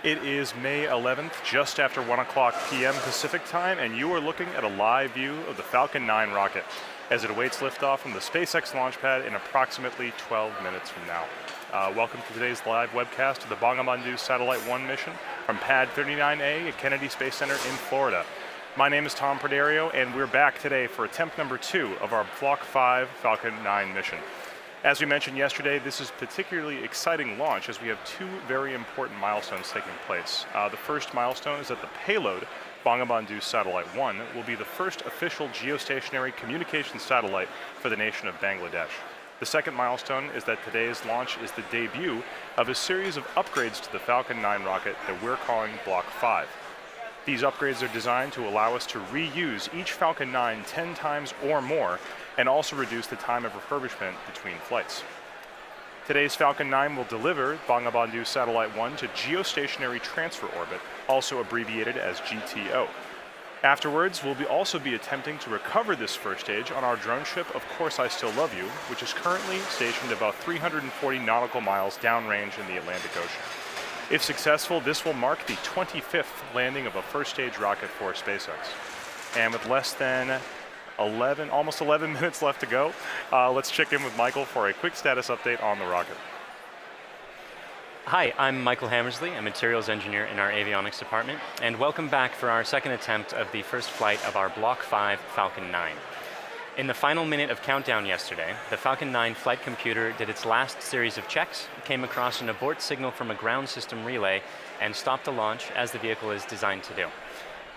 It is May 11th, just after 1 o'clock p.m. Pacific time, and you are looking at a live view of the Falcon 9 rocket as it awaits liftoff from the SpaceX launch pad in approximately 12 minutes from now. Welcome to today's live webcast of the Bangabandhu Satellite 1 mission from Pad 39A at Kennedy Space Center in Florida. My name is Tom Perdario, and we're back today for attempt number 2 of our Block 5 Falcon 9 mission. As we mentioned yesterday, this is a particularly exciting launch as we have 2 very important milestones taking place. The first milestone is that the payload, Bangabandhu Satellite 1, will be the first official geostationary communications satellite for the nation of Bangladesh. The second milestone is that today's launch is the debut of a series of upgrades to the Falcon 9 rocket that we're calling Block 5. These upgrades are designed to allow us to reuse each Falcon 9 10 times or more, and also reduce the time of refurbishment between flights. Today's Falcon 9 will deliver Bangabandhu Satellite 1 to Geostationary Transfer Orbit, also abbreviated as GTO. Afterwards, we'll also be attempting to recover this first stage on our drone ship, Of Course I Still Love You, which is currently stationed about 340 nautical miles downrange in the Atlantic Ocean. If successful, this will mark the 25th landing of a first stage rocket for SpaceX. And with less than almost 11 minutes left to go, let's check in with Michael for a quick status update on the rocket. Hi, I'm Michael Hammersley, a materials engineer in our avionics department, and welcome back for our second attempt of the first flight of our Block 5 Falcon 9. In the final minute of countdown yesterday, the Falcon 9 flight computer did its last series of checks, came across an abort signal from a ground system relay, and stopped the launch as the vehicle is designed to do.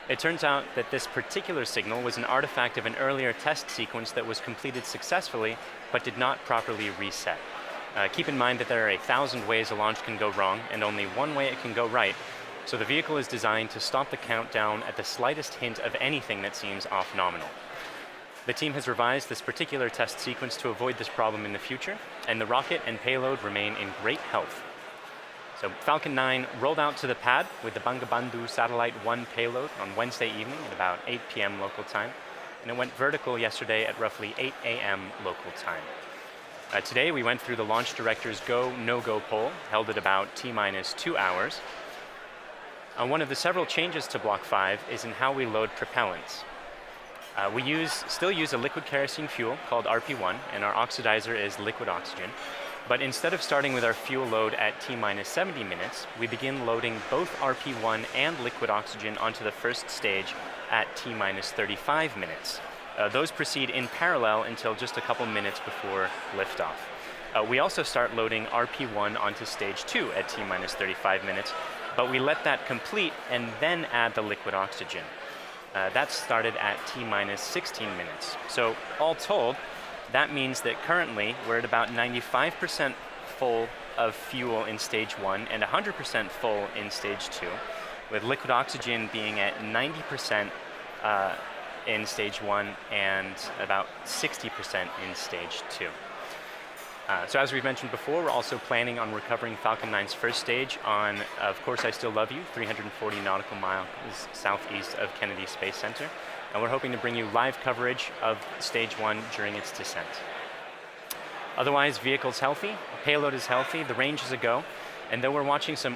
It turns out that this particular signal was an artifact of an earlier test sequence that was completed successfully, but did not properly reset. Keep in mind that there are 1,000 ways a launch can go wrong, and only one way it can go right, so the vehicle is designed to stop the countdown at the slightest hint of anything that seems off nominal. The team has revised this particular test sequence to avoid this problem in the future, and the rocket and payload remain in great health. So Falcon 9 rolled out to the pad with the Bangabandhu Satellite 1 payload on Wednesday evening at about 8 p.m. local time, and it went vertical yesterday at roughly 8 a.m. local time. Today we went through the launch director's go, no-go poll, held at about T-minus 2 hours. One of the several changes to Block 5 is in how we load propellants. We still use a liquid kerosene fuel called RP1, and our oxidizer is liquid oxygen. But instead of starting with our fuel load at T-minus 70 minutes, we begin loading both RP1 and liquid oxygen onto the first stage at T-minus 35 minutes. Those proceed in parallel until just a couple minutes before liftoff. We also start loading RP1 onto stage 2 at T-minus 35 minutes, but we let that complete and then add the liquid oxygen. That started at T-minus 16 minutes. So all told, that means that currently we're at about 95% full of fuel in stage 1 and 100% full in stage 2, with liquid oxygen being at 90% in stage 1 and about 60% in stage 2. So as we've mentioned before, we're also planning on recovering Falcon 9's first stage on Of Course I Still Love You, 340 nautical miles southeast of Kennedy Space Center. And we're hoping to bring you live coverage of stage 1 during its descent. Otherwise, vehicle's healthy, payload is healthy, the range is a go, and though we're watching some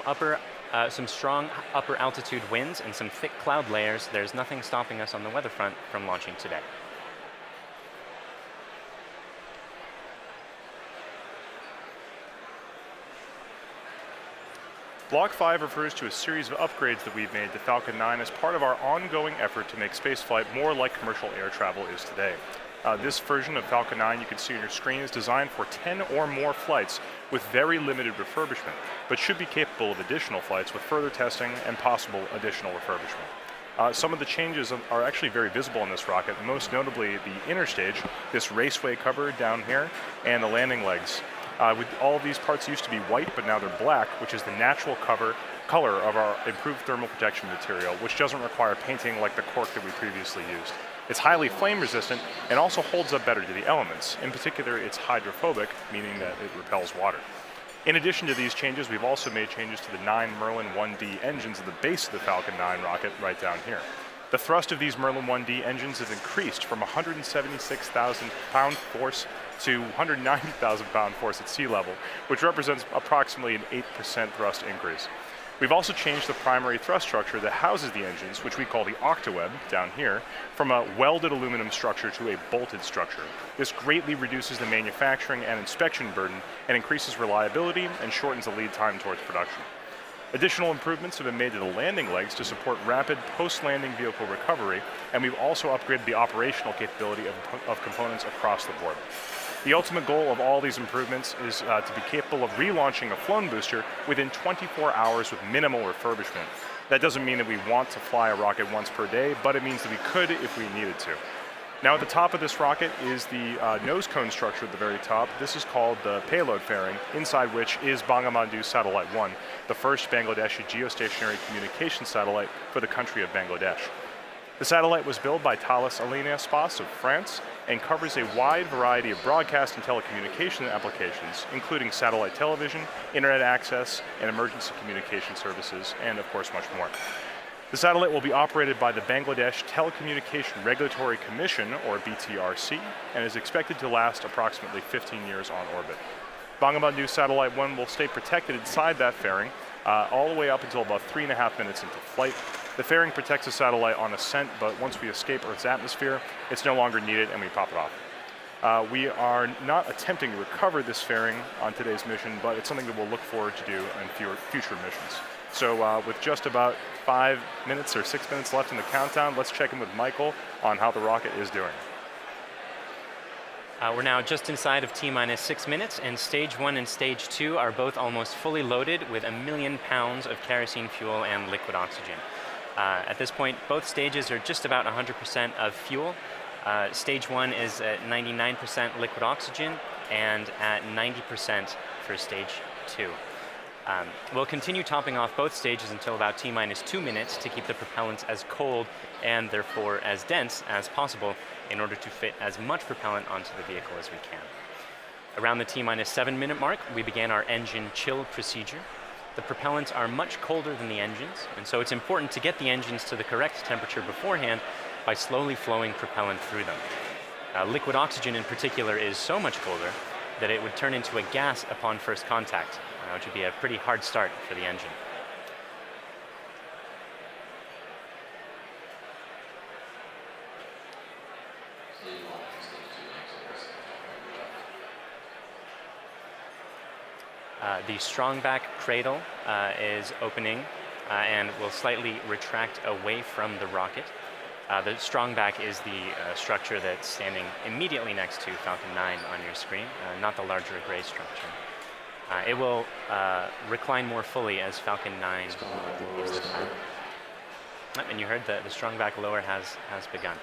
strong upper altitude winds and some thick cloud layers, there's nothing stopping us on the weather front from launching today. Block 5 refers to a series of upgrades that we've made to Falcon 9 as part of our ongoing effort to make spaceflight more like commercial air travel is today. This version of Falcon 9 you can see on your screen is designed for 10 or more flights with very limited refurbishment, but should be capable of additional flights with further testing and possible additional refurbishment. Some of the changes are actually very visible in this rocket, most notably the inner stage, this raceway cover down here, and the landing legs. All of these parts used to be white, but now they're black, which is the natural color of our improved thermal protection material, which doesn't require painting like the cork that we previously used. It's highly flame resistant and also holds up better to the elements. In particular, it's hydrophobic, meaning that it repels water. In addition to these changes, we've also made changes to the 9 Merlin 1D engines at the base of the Falcon 9 rocket right down here. The thrust of these Merlin 1D engines has increased from 176,000 pound force to 190,000 pound force at sea level, which represents approximately an 8% thrust increase. We've also changed the primary thrust structure that houses the engines, which we call the octaweb down here, from a welded aluminum structure to a bolted structure. This greatly reduces the manufacturing and inspection burden and increases reliability and shortens the lead time towards production. Additional improvements have been made to the landing legs to support rapid post-landing vehicle recovery, and we've also upgraded the operational capability of components across the board. The ultimate goal of all these improvements is to be capable of relaunching a flown booster within 24 hours with minimal refurbishment. That doesn't mean that we want to fly a rocket once per day, but it means that we could if we needed to. Now at the top of this rocket is the nose cone structure at the very top. This is called the payload fairing, inside which is Bangabandhu Satellite 1, the first Bangladeshi geostationary communication satellite for the country of Bangladesh. The satellite was built by Thales Alenia Space of France and covers a wide variety of broadcast and telecommunication applications, including satellite television, internet access, and emergency communication services, and of course much more. The satellite will be operated by the Bangladesh Telecommunication Regulatory Commission, or BTRC, and is expected to last approximately 15 years on orbit. Bangabandhu Satellite 1 will stay protected inside that fairing all the way up until about 3.5 minutes into flight. The fairing protects the satellite on ascent, but once we escape Earth's atmosphere, it's no longer needed and we pop it off. We are not attempting to recover this fairing on today's mission, but it's something that we'll look forward to do in future missions. So with just about 5 minutes or 6 minutes left in the countdown, let's check in with Michael on how the rocket is doing. We're now just inside of T-minus 6 minutes, and Stage 1 and Stage 2 are both almost fully loaded with 1 million pounds of kerosene fuel and liquid oxygen. At this point, both stages are just about 100% of fuel. Stage 1 is at 99% liquid oxygen and at 90% for Stage 2. We'll continue topping off both stages until about T-minus 2 minutes to keep the propellants as cold and therefore as dense as possible in order to fit as much propellant onto the vehicle as we can. Around the T-minus 7 minute mark, we began our engine chill procedure. The propellants are much colder than the engines, and so it's important to get the engines to the correct temperature beforehand by slowly flowing propellant through them. Liquid oxygen in particular is so much colder that it would turn into a gas upon first contact, which would be a pretty hard start for the engine. The strongback cradle is opening and will slightly retract away from the rocket. The strongback is the structure that's standing immediately next to Falcon 9 on your screen, not the larger gray structure. It will recline more fully as Falcon 9 leaves the pad. And you heard the strongback lower has begun.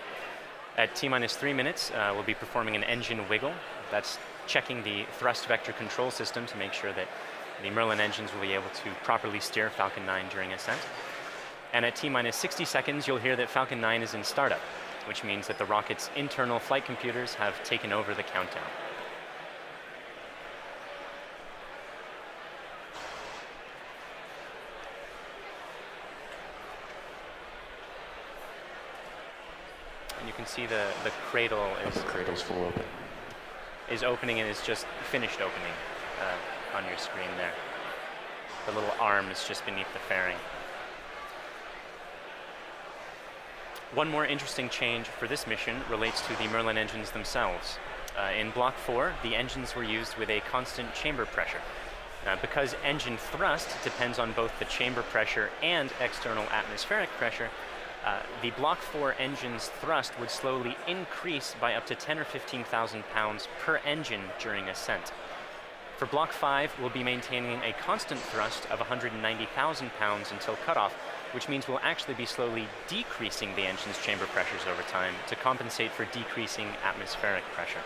At T-minus 3 minutes, we'll be performing an engine wiggle. That's checking the thrust vector control system to make sure that the Merlin engines will be able to properly steer Falcon 9 during ascent. And at T-minus 60 seconds, you'll hear that Falcon 9 is in startup, which means that the rocket's internal flight computers have taken over the countdown. And you can see the cradle is... The cradle's full open. Is opening and is just finished opening on your screen there. The little arm is just beneath the fairing. One more interesting change for this mission relates to the Merlin engines themselves. In Block 4, the engines were used with a constant chamber pressure. Because engine thrust depends on both the chamber pressure and external atmospheric pressure, the Block 4 engine's thrust would slowly increase by up to 10 or 15,000 pounds per engine during ascent. For Block 5, we'll be maintaining a constant thrust of 190,000 pounds until cutoff, which means we'll actually be slowly decreasing the engine's chamber pressures over time to compensate for decreasing atmospheric pressure.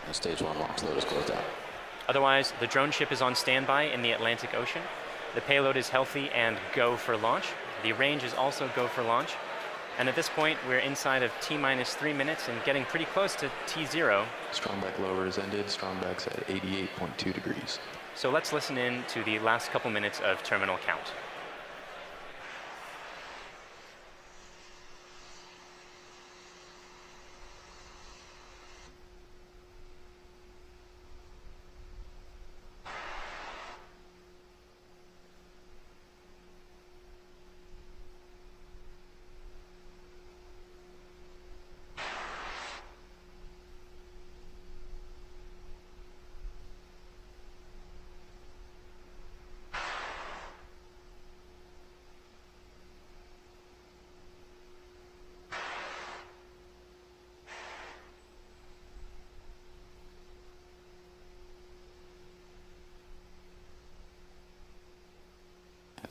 The Stage 1 launch load is closed out. Otherwise, the drone ship is on standby in the Atlantic Ocean. The payload is healthy and go for launch. The range is also go for launch. And at this point, we're inside of T-minus 3 minutes and getting pretty close to T0. Strongback lower is ended. Strongback's at 88.2 degrees. So let's listen in to the last couple minutes of terminal count.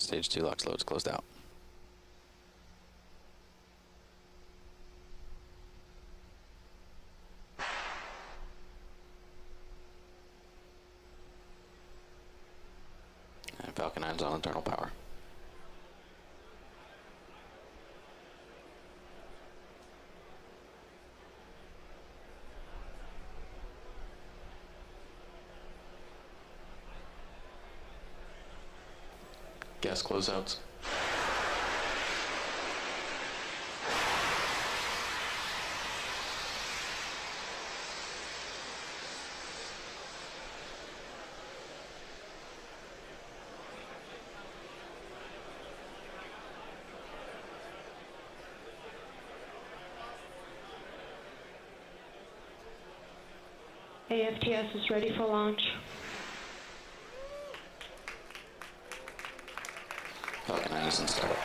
Stage 2 LOX loads closed out. And Falcon 9's on internal power. Gas closeouts. AFTS is ready for launch. Falcon 9 is in startup.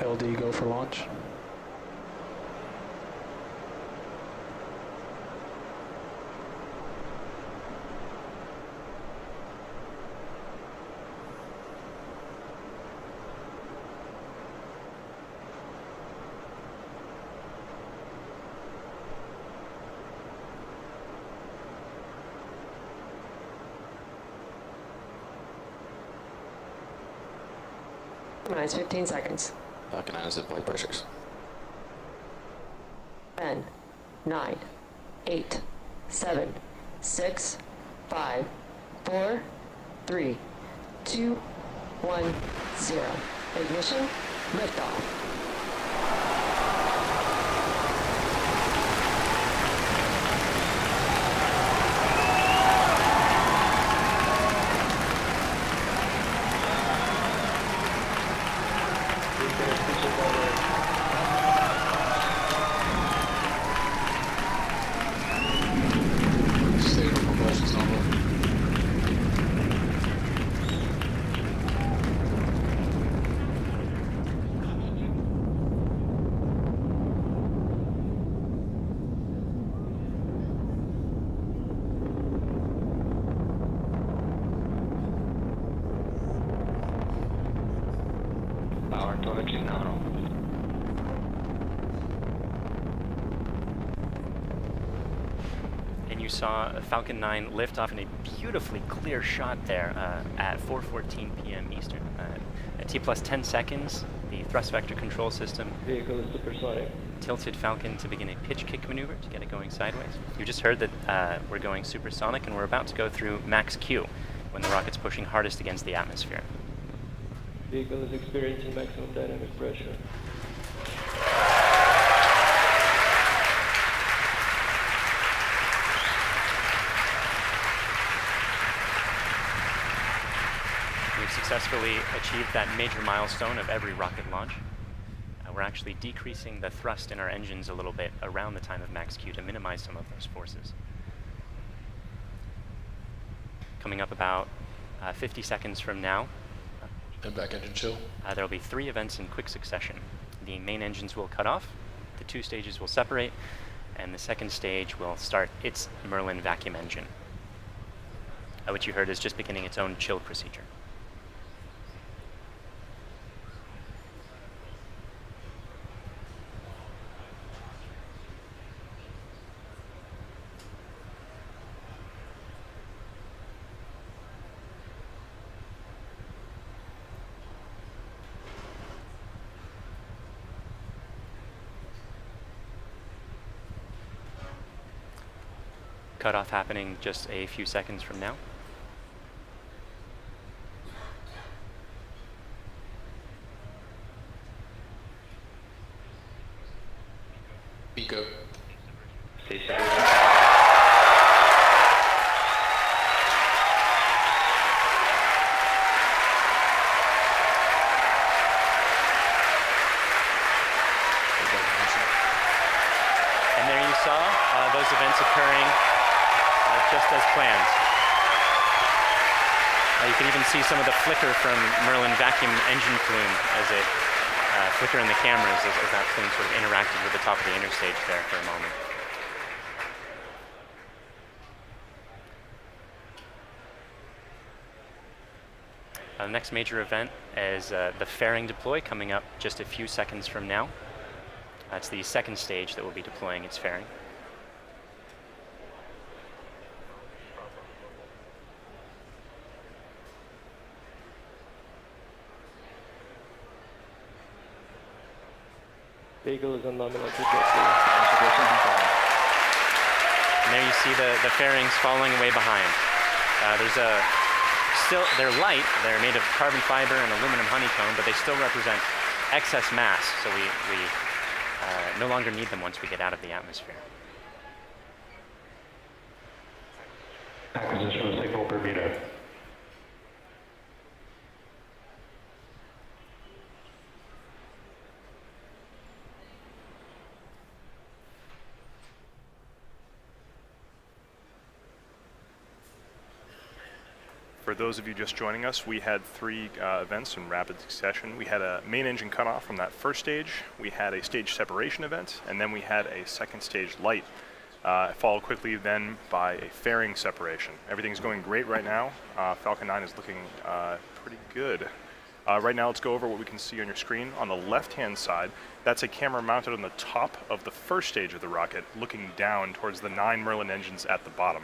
LD go for launch. Minus 15 seconds. Falcon 9 is at flight pressures. 10, 9, 8, 7, 6, 5, 4, 3, 2, 1, 0. Ignition, liftoff. State propulsion's normal. Power telemetry nominal. And you saw Falcon 9 lift off in a beautifully clear shot there at 4:14 p.m. Eastern. At T plus 10 seconds, the thrust vector control system Vehicle is supersonic. tilted Falcon to begin a pitch kick maneuver to get it going sideways. You just heard that we're going supersonic and we're about to go through max Q when the rocket's pushing hardest against the atmosphere. Vehicle is experiencing maximum dynamic pressure. We've successfully achieved that major milestone of every rocket launch. We're actually decreasing the thrust in our engines a little bit around the time of max Q to minimize some of those forces. Coming up about 50 seconds from now, And back engine chill. there will be 3 events in quick succession. The main engines will cut off, the 2 stages will separate, and the second stage will start its Merlin vacuum engine, which you heard is just beginning its own chill procedure. Cutoff happening just a few seconds from now. Pico. Station. And there you saw those events occurring just as planned. You can even see some of the flicker from Merlin vacuum engine plume as it flicker in the cameras as that plane sort of interacted with the top of the interstage there for a moment. The next major event is the fairing deploy coming up just a few seconds from now. That's the second stage that will be deploying its fairing. Vehicle is on nominal And there you see the fairings falling away behind. They're light, they're made of carbon fiber and aluminum honeycomb, but they still represent excess mass, so we no longer need them once we get out of the atmosphere. Acquisition of signal Bermuda. For those of you just joining us, we had three events in rapid succession. We had a main engine cutoff from that first stage, we had a stage separation event, and then we had a second stage light, followed quickly then by a fairing separation. Everything's going great right now. Falcon 9 is looking pretty good. Right now, let's go over what we can see on your screen. On the left-hand side, that's a camera mounted on the top of the first stage of the rocket, looking down towards the 9 Merlin engines at the bottom.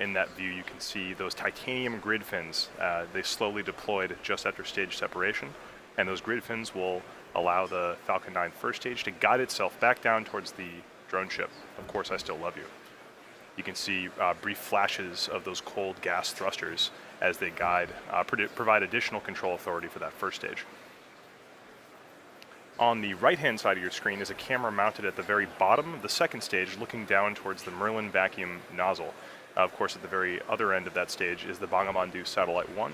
In that view, you can see those titanium grid fins. They slowly deployed just after stage separation, and those grid fins will allow the Falcon 9 first stage to guide itself back down towards the drone ship. Of course, I still love you. You can see brief flashes of those cold gas thrusters as they guide, provide additional control authority for that first stage. On the right-hand side of your screen is a camera mounted at the very bottom of the second stage, looking down towards the Merlin vacuum nozzle. Of course, at the very other end of that stage is the Bangabandhu Satellite 1.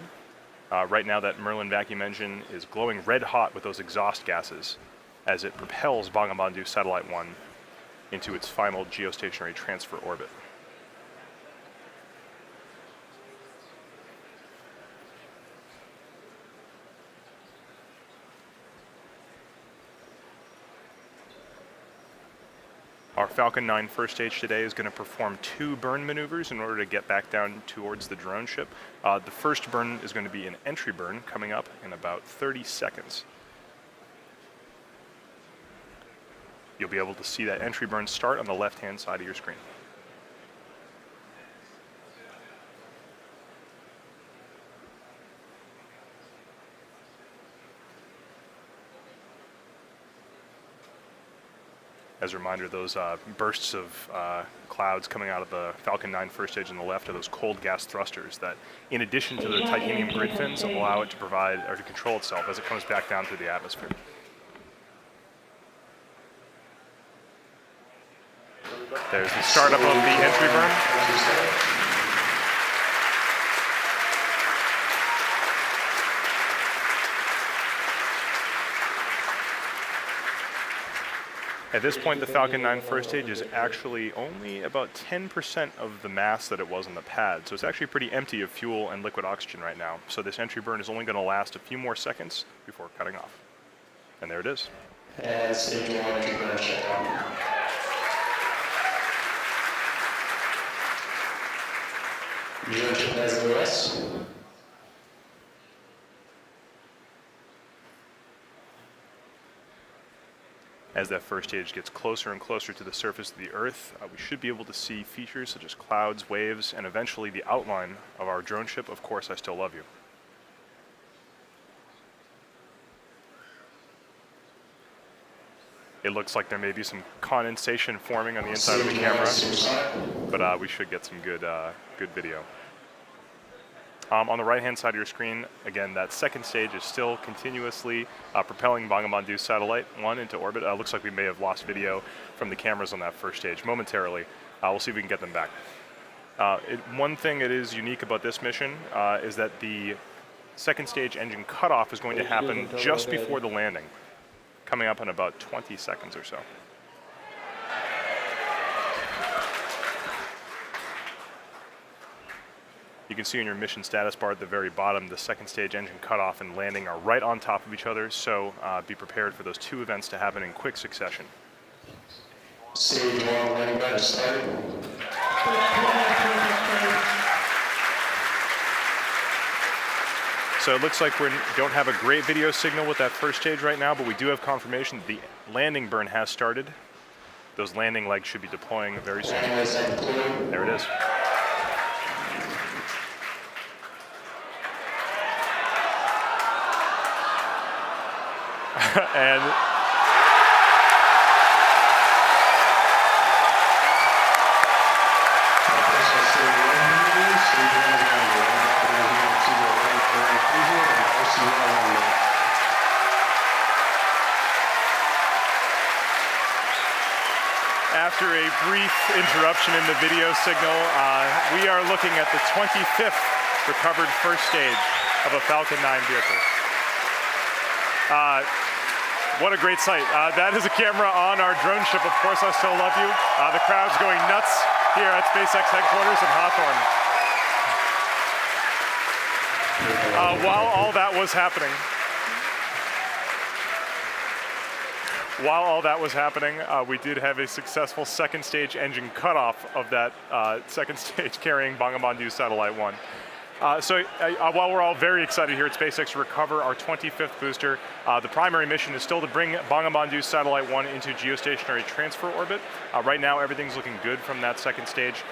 Right now, that Merlin vacuum engine is glowing red hot with those exhaust gases as it propels Bangabandhu Satellite 1 into its final geostationary transfer orbit. Our Falcon 9 first stage today is going to perform 2 burn maneuvers in order to get back down towards the drone ship. The first burn is going to be an entry burn coming up in about 30 seconds. You'll be able to see that entry burn start on the left-hand side of your screen. As a reminder, those bursts of clouds coming out of the Falcon 9 first stage on the left are those cold gas thrusters that, in addition to the titanium grid fins, allow it to provide or to control itself as it comes back down through the atmosphere. There's the startup of the entry burn. At this point, the Falcon 9 first stage is actually only about 10% of the mass that it was on the pad, so it's actually pretty empty of fuel and liquid oxygen right now. So this entry burn is only going to last a few more seconds before cutting off. And there it is. And stage 1 entry burn shutdown. Drone ship has OS. As that first stage gets closer and closer to the surface of the Earth, we should be able to see features such as clouds, waves, and eventually the outline of our drone ship. Of course, I still love you. It looks like there may be some condensation forming on the inside of the camera, but we should get some good video. On the right-hand side of your screen, again, that second stage is still continuously propelling Bangabandhu Satellite 1 into orbit. Looks like we may have lost video from the cameras on that first stage momentarily. We'll see if we can get them back. One thing that is unique about this mission is that the second stage engine cutoff is going to happen just before the landing, coming up in about 20 seconds or so. You You can see in your mission status bar at the very bottom, the second stage engine cutoff and landing are right on top of each other, so be prepared for those two events to happen in quick succession. Stage 1 landing branch started. So it looks like we don't have a great video signal with that first stage right now, but we do have confirmation that the landing burn has started. Those landing legs should be deploying very soon. Landing legs are deployed. There it is. And after a brief interruption in the video signal, we are looking at the 25th recovered first stage of a Falcon 9 vehicle. What a great sight. That is a camera on our drone ship, Of Course I Still Love You. The crowd's going nuts here at SpaceX headquarters in Hawthorne. While all that was happening, we did have a successful second stage engine cutoff of that second stage carrying Bangabandhu Satellite 1. While we're all very excited here at SpaceX to recover our 25th booster, the primary mission is still to bring Bangabandhu Satellite 1 into geostationary transfer orbit. Right now, everything's looking good from that second stage.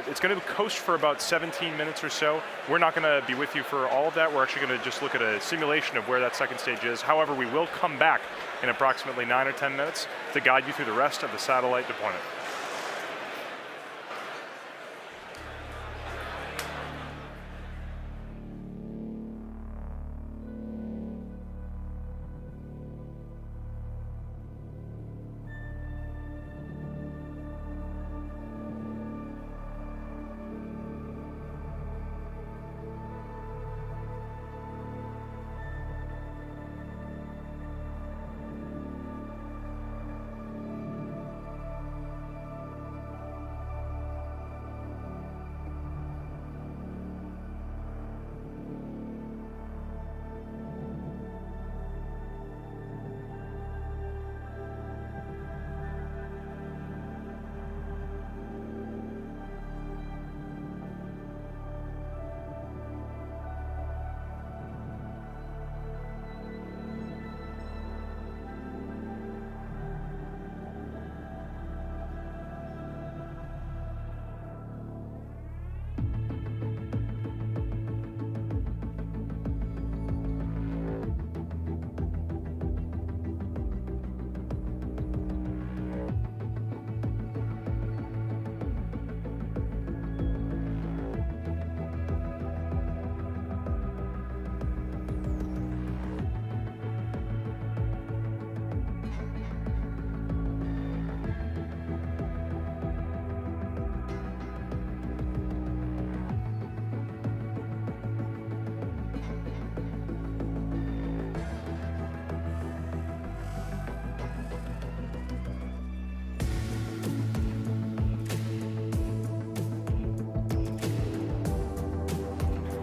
It's going to coast for about 17 minutes or so. We're not going to be with you for all of that. We're actually going to just look at a simulation of where that second stage is. However, we will come back in approximately 9 or 10 minutes to guide you through the rest of the satellite deployment.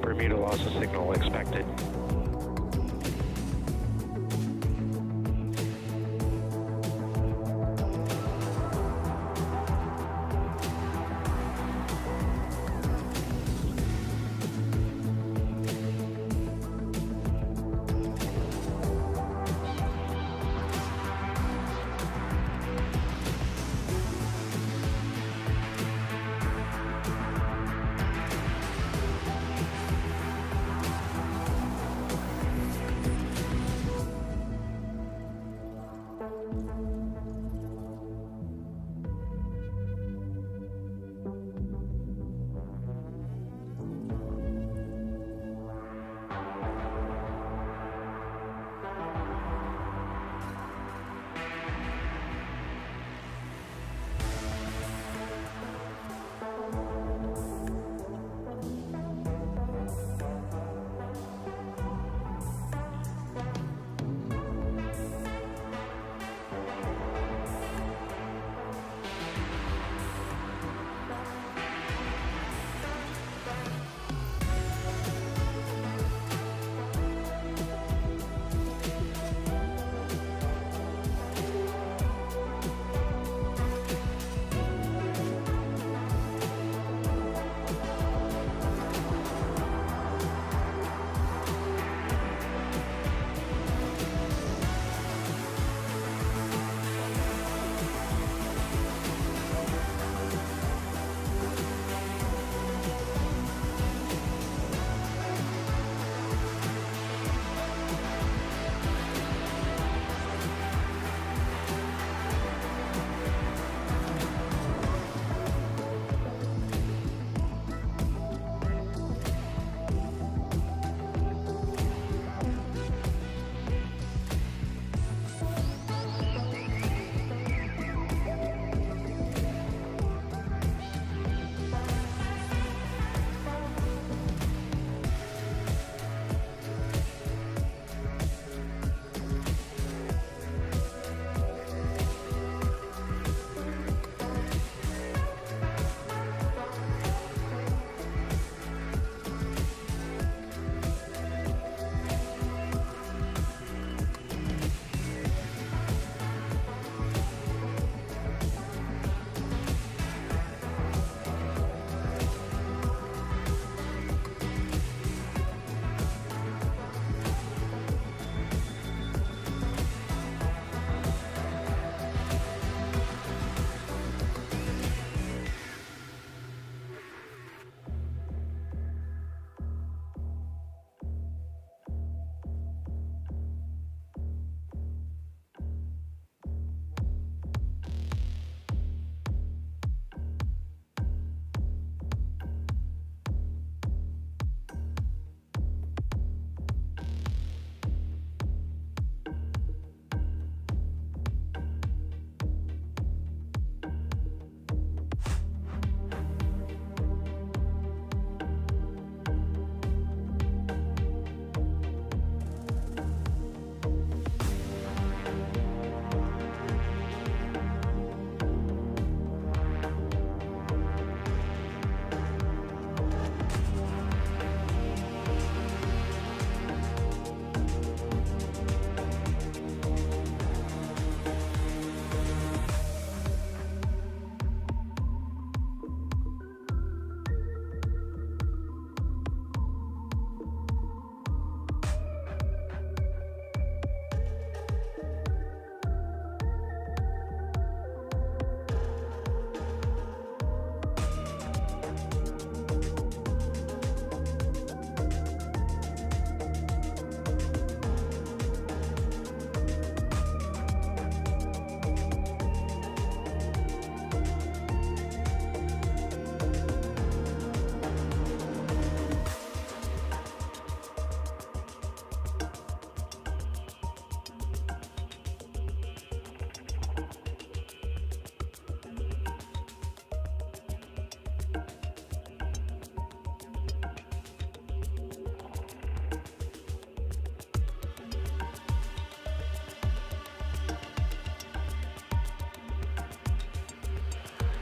Bermuda loss of signal expected.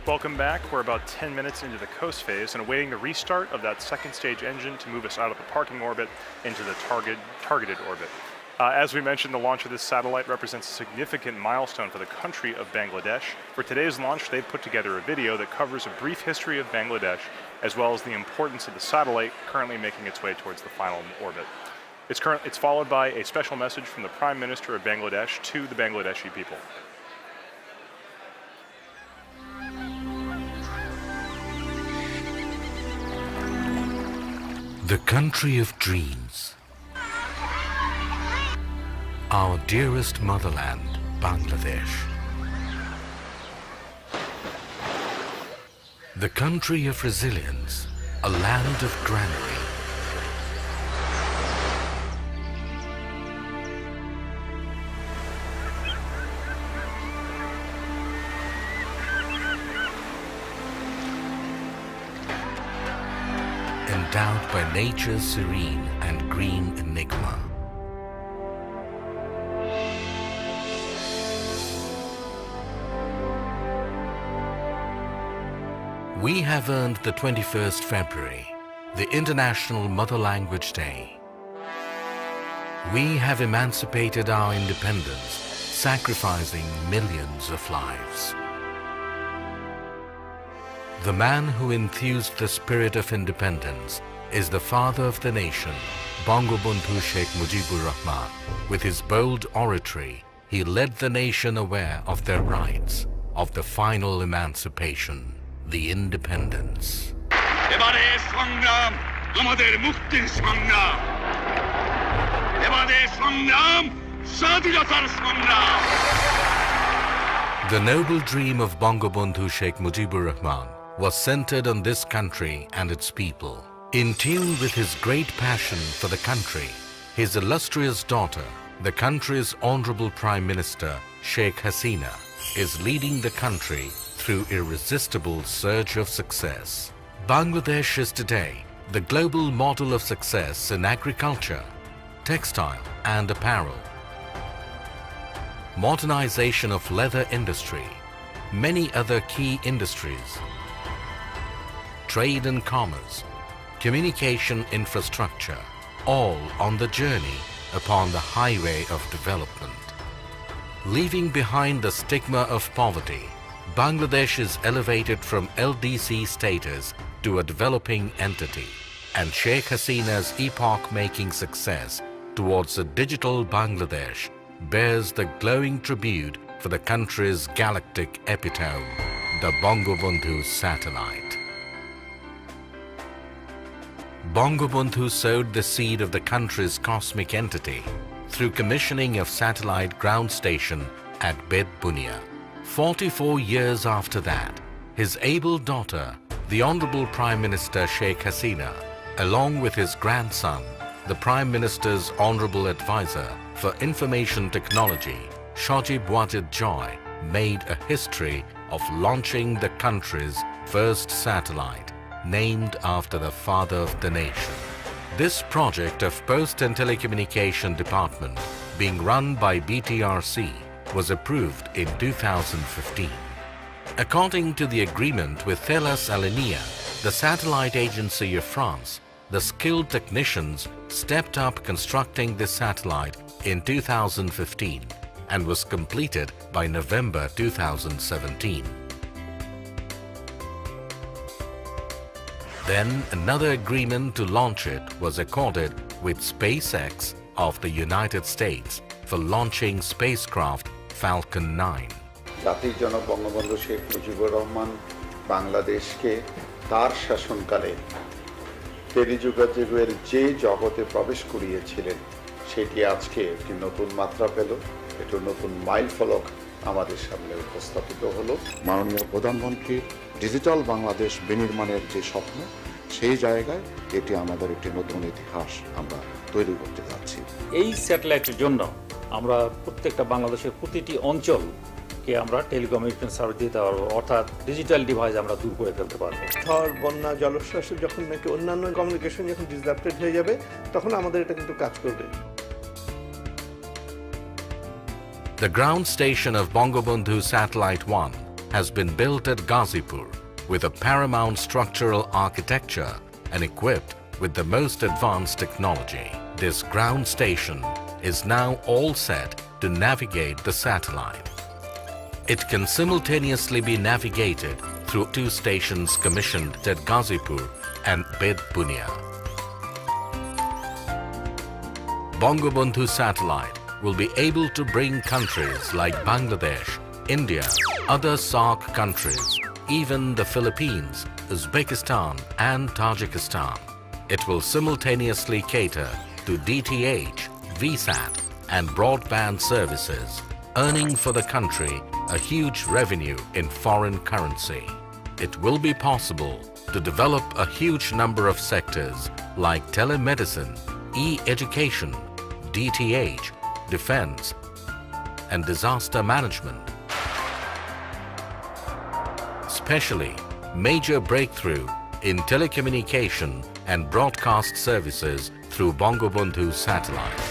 Welcome back. We're about 10 minutes into the coast phase and awaiting the restart of that second stage engine to move us out of the parking orbit into the targeted orbit. As we mentioned, the launch of this satellite represents a significant milestone for the country of Bangladesh. For today's launch, they've put together a video that covers a brief history of Bangladesh, as well as the importance of the satellite currently making its way towards the final orbit. It's followed by a special message from the Prime Minister of Bangladesh to the Bangladeshi people. The country of dreams. Our dearest motherland, Bangladesh. The country of resilience, a land of granary. Endowed by nature's serene and green enigma. We have earned the 21st February, the International Mother Language Day. We have emancipated our independence, sacrificing millions of lives. The man who enthused the spirit of independence is the father of the nation, Bangabandhu Sheikh Mujibur Rahman. With his bold oratory, he led the nation aware of their rights, of the final emancipation, the independence. এবারে সংগ্রাম আমাদের মুক্তির সংগ্রাম এবারে সংগ্রাম স্বাধীনতার সংগ্রাম The noble dream of Bangabandhu Sheikh Mujibur Rahman was centered on this country and its people. In tune with his great passion for the country, his illustrious daughter, the country's Honorable Prime Minister Sheikh Hasina, is leading the country through irresistible surge of success. Bangladesh is today the global model of success in agriculture, textile and apparel, modernization of leather industry, many other key industries, trade and commerce, communication infrastructure, all on the journey upon the highway of development. Leaving behind the stigma of poverty, Bangladesh is elevated from LDC status to a developing entity, and Sheikh Hasina's epoch-making success towards a digital Bangladesh bears the glowing tribute for the country's galactic epitome, the Bangabandhu satellite. Bangabandhu sowed the seed of the country's cosmic entity through commissioning of satellite ground station at Bed Bunia. 44 years after that, his able daughter, the Honorable Prime Minister Sheikh Hasina, along with his grandson, the Prime Minister's Honorable Advisor for Information Technology, Shajib Wajid Joy, made a history of launching the country's first satellite, named after the father of the nation. This project of Post and Telecommunication Department, being run by BTRC, was approved in 2015. According to the agreement with Thales Alenia, the satellite agency of France, the skilled technicians stepped up constructing this satellite in 2015 and was completed by November 2017. Then another agreement to launch it was accorded with SpaceX of the United States for launching spacecraft Falcon 9. জাতির জনক বঙ্গবন্ধু শেখ মুজিবুর রহমান বাংলাদেশকে তার শাসনকালে টেলিযোগাযোগের যে জগতে প্রবেশ করিয়েছিলেন সেটি আজকে একটি নতুন মাত্রা পেল, একটি নতুন মাইলফলক আমাদের সামনে উপস্থাপিত হলো। মাননীয় প্রধানমন্ত্রীর ডিজিটাল বাংলাদেশ বিনির্মাণের যে স্বপ্ন, সেই জায়গায় এটি আমাদের একটি নতুন ইতিহাস আমরা তৈরি করতে যাচ্ছি। এই স্যাটেলাইটের জন্য আমরা প্রত্যেকটা বাংলাদেশের প্রতিটি অঞ্চলকে আমরা টেলিকমিউনিকেশন সার্ভিস দিতে পারবো, অর্থাৎ ডিজিটাল ডিভাইস আমরা দূর করে ফেলতে পারবো। ঝড়, বন্যা, জলোচ্ছ্বাস যখন নাকি অন্যান্য কমিউনিকেশন যখন ডিসরাপ্টেড হয়ে যাবে, তখন আমাদের এটা কিন্তু কাজ করবে। The ground station of Bangabandhu Satellite 1 has been built at Ghazipur with a paramount structural architecture and equipped with the most advanced technology. This ground station is now all set to navigate the satellite. It can simultaneously be navigated through 2 stations commissioned at Ghazipur and Bed Bunia. Bangabandhu satellite will be able to bring countries like Bangladesh, India, other SAARC countries, even the Philippines, Uzbekistan and Tajikistan. It will simultaneously cater to DTH, VSAT and broadband services, earning for the country a huge revenue in foreign currency. It will be possible to develop a huge number of sectors like telemedicine, e-education, DTH, defense, and disaster management. Especially major breakthrough in telecommunication and broadcast services through Bangabandhu satellite.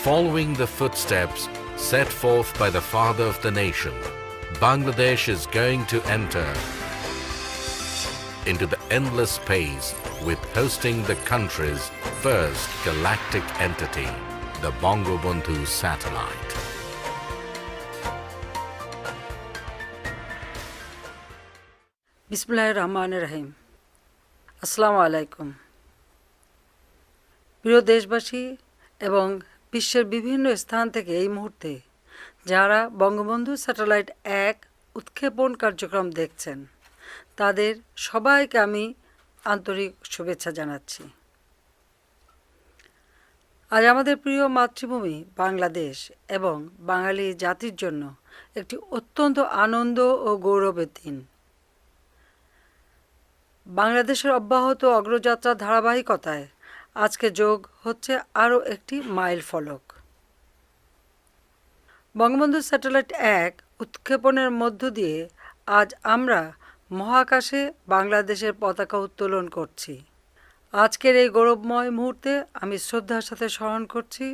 Following the footsteps set forth by the father of the nation, Bangladesh is going to enter into the endless space with hosting the country's first galactic entity, the Bangabandhu satellite. বিসমিল্লাহির রহমানির রহিম। আসসালামু আলাইকুম। প্রিয় দেশবাসী এবং বিশ্বের বিভিন্ন স্থান থেকে এই মুহূর্তে যারা বঙ্গবন্ধু স্যাটেলাইট 1 উৎক্ষেপণ কার্যক্রম দেখছেন তাদের সবাইকে আমি আন্তরিক শুভেচ্ছা জানাচ্ছি। আজ আমাদের প্রিয় মাতৃভূমি বাংলাদেশ এবং বাঙালি জাতির জন্য একটি অত্যন্ত আনন্দ ও গৌরবের দিন। বাংলাদেশের অব্যাহত অগ্রযাত্রার ধারাবাহিকতায় আজকে যোগ হচ্ছে আরও একটি মাইল ফলক। বঙ্গবন্ধু স্যাটেলাইট 1 উৎক্ষেপণের মধ্য দিয়ে আজ আমরা মহাকাশে বাংলাদেশের পতাকা উত্তোলন করছি। আজকের এই গৌরবময় মুহূর্তে আমি শ্রদ্ধার সাথে স্মরণ করছি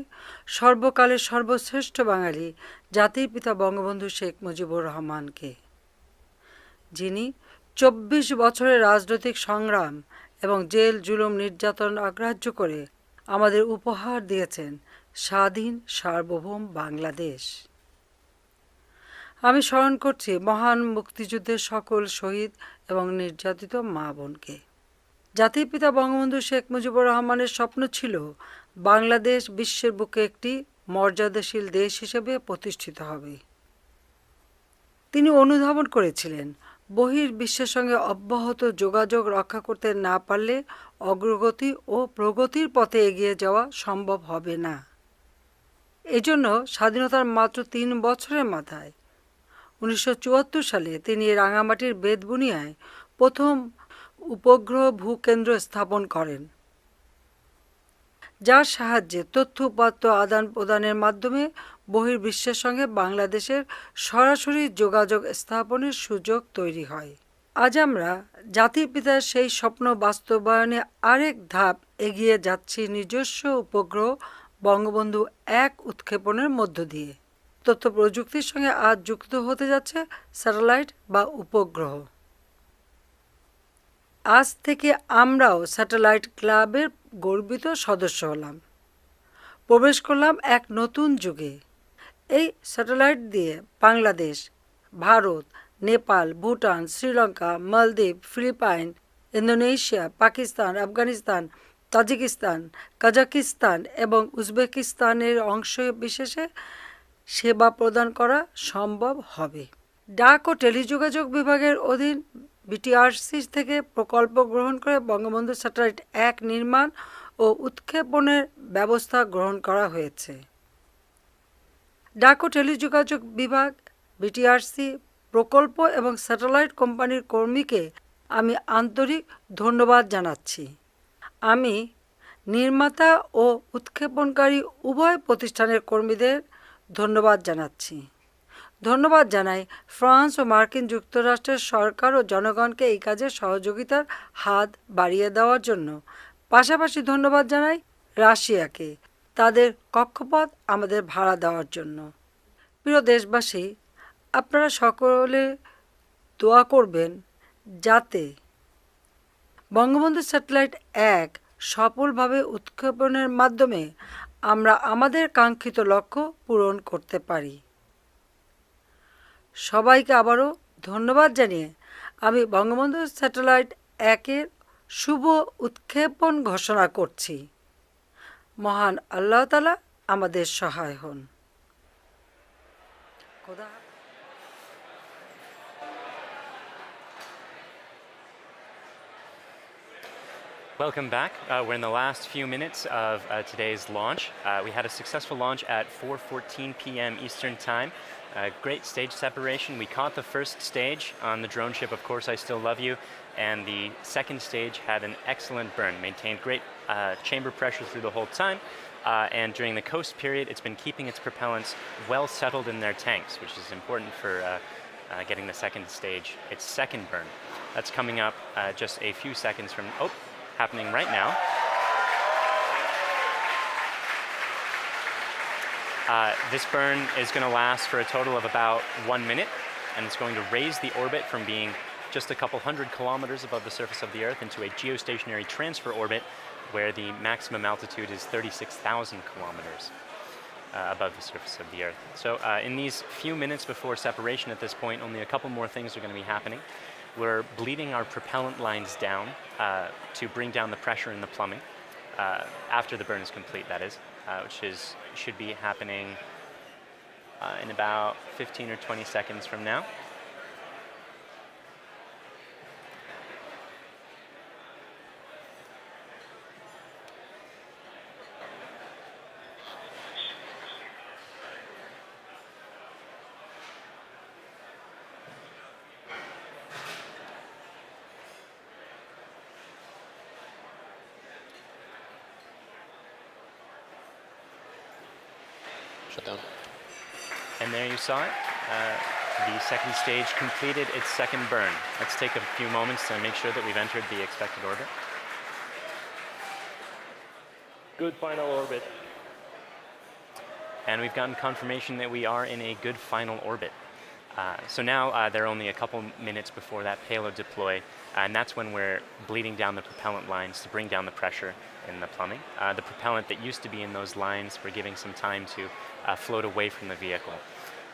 সর্বকালের সর্বশ্রেষ্ঠ বাঙালি জাতির পিতা বঙ্গবন্ধু শেখ মুজিবুর রহমানকে, যিনি 24 বছরের রাজনৈতিক সংগ্রাম এবং জেল জুলুম নির্যাতন অগ্রাহ্য করে আমাদের উপহার দিয়েছেন স্বাধীন সার্বভৌম বাংলাদেশ। আমি স্মরণ করছি মহান মুক্তিযুদ্ধের সকল শহীদ এবং নির্যাতিত মা বোনকে। জাতির পিতা বঙ্গবন্ধু শেখ মুজিবুর রহমানের স্বপ্ন ছিল বাংলাদেশ বিশ্বের বুকে একটি মর্যাদাশীল দেশ হিসেবে প্রতিষ্ঠিত হবে। তিনি অনুধাবন করেছিলেন বহির্বিশ্বের সঙ্গে অব্যাহত যোগাযোগ রক্ষা করতে না পারলে অগ্রগতি ও প্রগতির পথে এগিয়ে যাওয়া সম্ভব হবে না। এজন্য স্বাধীনতার মাত্র 3 বছরের মাথায় 1974 সালে তিনি রাঙামাটির বেতবুনিয়ায় প্রথম উপগ্রহ ভূকেন্দ্র স্থাপন করেন, যার সাহায্যে তথ্য উপাত্ত আদান প্রদানের মাধ্যমে বহির্বিশ্বের সঙ্গে বাংলাদেশের সরাসরি যোগাযোগ স্থাপনের সুযোগ তৈরি হয়। আজ আমরা জাতির পিতার সেই স্বপ্ন বাস্তবায়নে আরেক ধাপ এগিয়ে যাচ্ছি নিজস্ব উপগ্রহ বঙ্গবন্ধু 1 উৎক্ষেপণের মধ্য দিয়ে। তথ্য প্রযুক্তির সঙ্গে আজ যুক্ত হতে যাচ্ছে স্যাটেলাইট বা উপগ্রহ। আজ থেকে আমরাও স্যাটেলাইট ক্লাবের গর্বিত সদস্য হলাম, প্রবেশ করলাম এক নতুন যুগে। এই স্যাটেলাইট দিয়ে Bangladesh, Bharat, Nepal, Bhutan, Sri Lanka, Maldives, Philippines, Indonesia, Pakistan, Afghanistan, Tajikistan, Kazakhstan এবং উজবেকিস্তানের অংশ বিশেষে সেবা প্রদান করা সম্ভব হবে। ডাক ও টেলিযোগাযোগ বিভাগের অধীন বিটিআরসি থেকে প্রকল্প গ্রহণ করে বঙ্গবন্ধু স্যাটেলাইট 1 নির্মাণ ও উৎক্ষেপণের ব্যবস্থা গ্রহণ করা হয়েছে। ডাক ও টেলিযোগাযোগ বিভাগ, বিটিআরসি, প্রকল্প এবং স্যাটেলাইট কোম্পানির কর্মীকে আমি আন্তরিক ধন্যবাদ জানাচ্ছি। আমি নির্মাতা ও উৎক্ষেপণকারী উভয় প্রতিষ্ঠানের কর্মীদের ধন্যবাদ জানাচ্ছি। ধন্যবাদ জানাই ফ্রান্স ও মার্কিন যুক্তরাষ্ট্রের সরকার ও জনগণকে এই কাজে সহযোগিতার হাত বাড়িয়ে দেওয়ার জন্য। পাশাপাশি ধন্যবাদ জানাই রাশিয়াকে তাদের কক্ষপথ আমাদের ভাড়া দেওয়ার জন্য। প্রিয় দেশবাসী, আপনারা সকলে দোয়া করবেন যাতে বঙ্গবন্ধু স্যাটেলাইট 1 সফলভাবে উৎক্ষেপণের মাধ্যমে আমরা আমাদের কাঙ্ক্ষিত লক্ষ্য পূরণ করতে পারি। সবাইকে আবারও ধন্যবাদ জানিয়ে আমি বঙ্গবন্ধু স্যাটেলাইট 1-এর শুভ উৎক্ষেপণ ঘোষণা করছি। মহান আল্লাহ তাআলা আমাদের সহায় হন। খোদা Welcome back. We're in the last few minutes of today's launch. We had a successful launch at 4:14 p.m. Eastern Time. Great stage separation. We caught the first stage on the drone ship, Of Course I Still Love You, and the second stage had an excellent burn, maintained great chamber pressure through the whole time, and during the coast period it's been keeping its propellants well settled in their tanks, which is important for getting the second stage, its second burn. That's coming up just a few seconds from, happening right now. This burn is going to last for a total of about 1 minute, and it's going to raise the orbit from being just a couple hundred kilometers above the surface of the Earth into a geostationary transfer orbit where the maximum altitude is 36,000 kilometers above the surface of the Earth. So in these few minutes before separation at this point, only a couple more things are going to be happening. We're bleeding our propellant lines down to bring down the pressure in the plumbing after the burn is complete, that is, which should be happening in about 15 or 20 seconds from now. Shut down. And there you saw it. The second stage completed its second burn. Let's take a few moments to make sure that we've entered the expected orbit. Good final orbit. And we've gotten confirmation that we are in a good final orbit. So now there are only a couple minutes before that payload deploy, and that's when we're bleeding down the propellant lines to bring down the pressure in the plumbing. The propellant that used to be in those lines, we're giving some time to float away from the vehicle.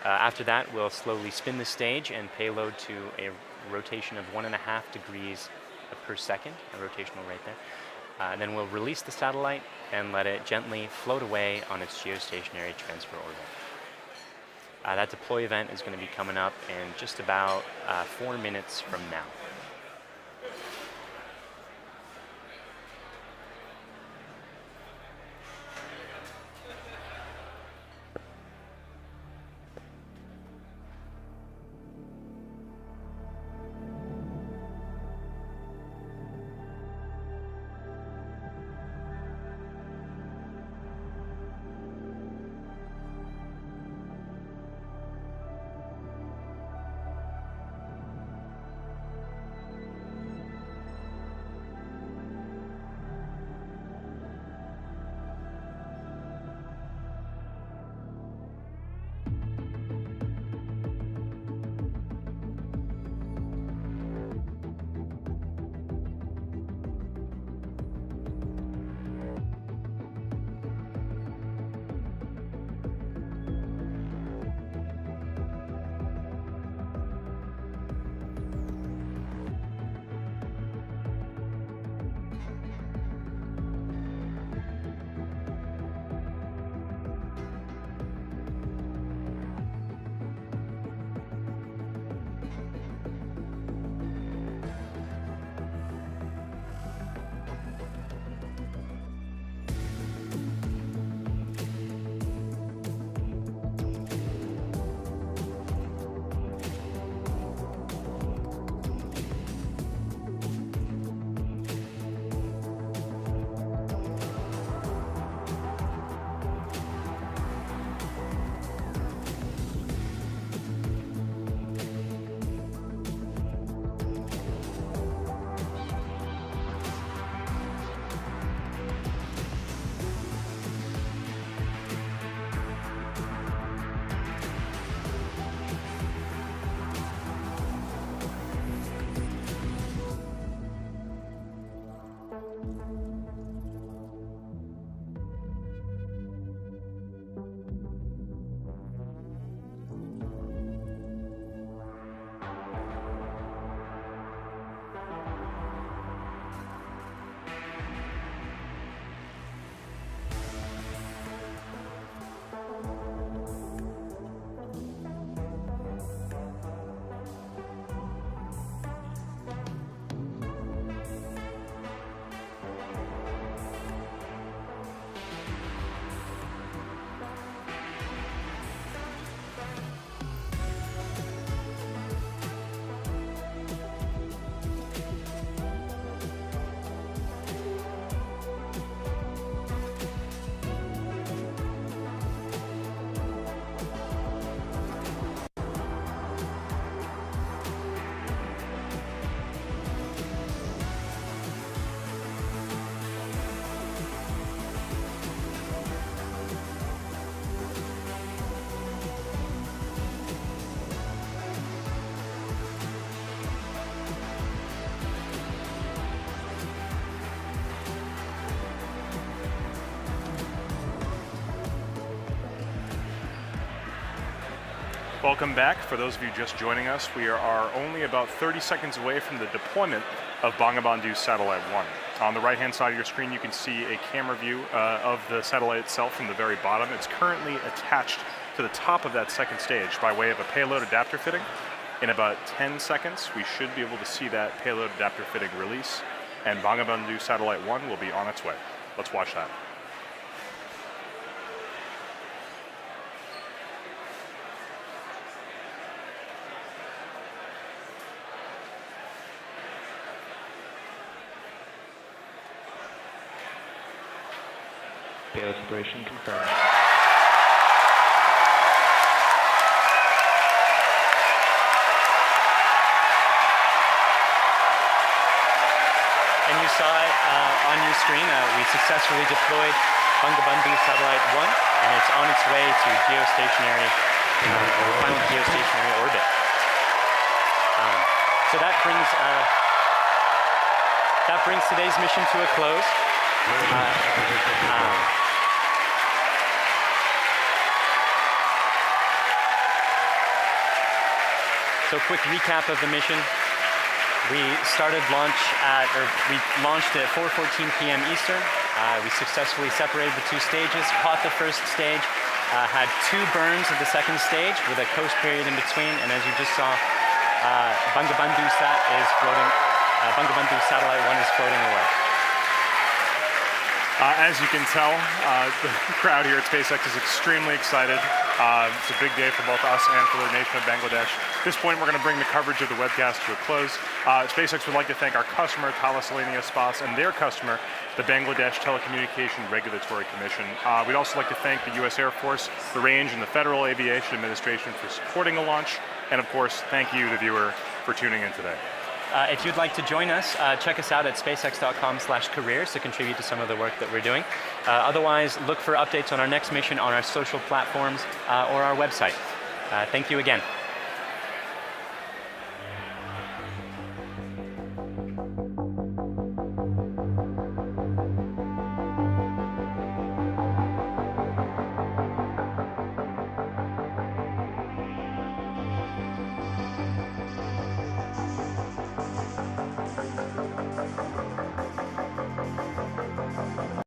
After that, we'll slowly spin the stage and payload to a rotation of 1.5 degrees per second, a rotational rate there. Then we'll release the satellite and let it gently float away on its geostationary transfer orbit. That deploy event is going to be coming up in just about 4 minutes from now. Welcome back. For those of you just joining us, we are only about 30 seconds away from the deployment of Bangabandhu Satellite 1. On the right-hand side of your screen, you can see a camera view of the satellite itself from the very bottom. It's currently attached to the top of that second stage by way of a payload adapter fitting. In about 10 seconds, we should be able to see that payload adapter fitting release, and Bangabandhu Satellite 1 will be on its way. Let's watch that. Payload separation confirmed. And you saw it on your screen. We successfully deployed Bangabandhu Satellite 1, and it's on its way to geostationary, final geostationary orbit. So that brings today's mission to a close. So quick recap of the mission. We launched at 4:14 p.m. Eastern. We successfully separated the two stages, caught the first stage, had 2 burns of the second stage with a coast period in between, and as you just saw, Bangabandhu Satellite 1 is floating away. As you can tell, the crowd here at SpaceX is extremely excited. It's a big day for both us and for the nation of Bangladesh. At this point, we're going to bring the coverage of the webcast to a close. SpaceX would like to thank our customer, Thales Alenia Space, and their customer, the Bangladesh Telecommunication Regulatory Commission. We'd also like to thank the U.S. Air Force, the Range, and the Federal Aviation Administration for supporting the launch. And of course, thank you, the viewer, for tuning in today. If you'd like to join us, check us out at spacex.com/careers to contribute to some of the work that we're doing. Otherwise, look for updates on our next mission on our social platforms or our website. Thank you again.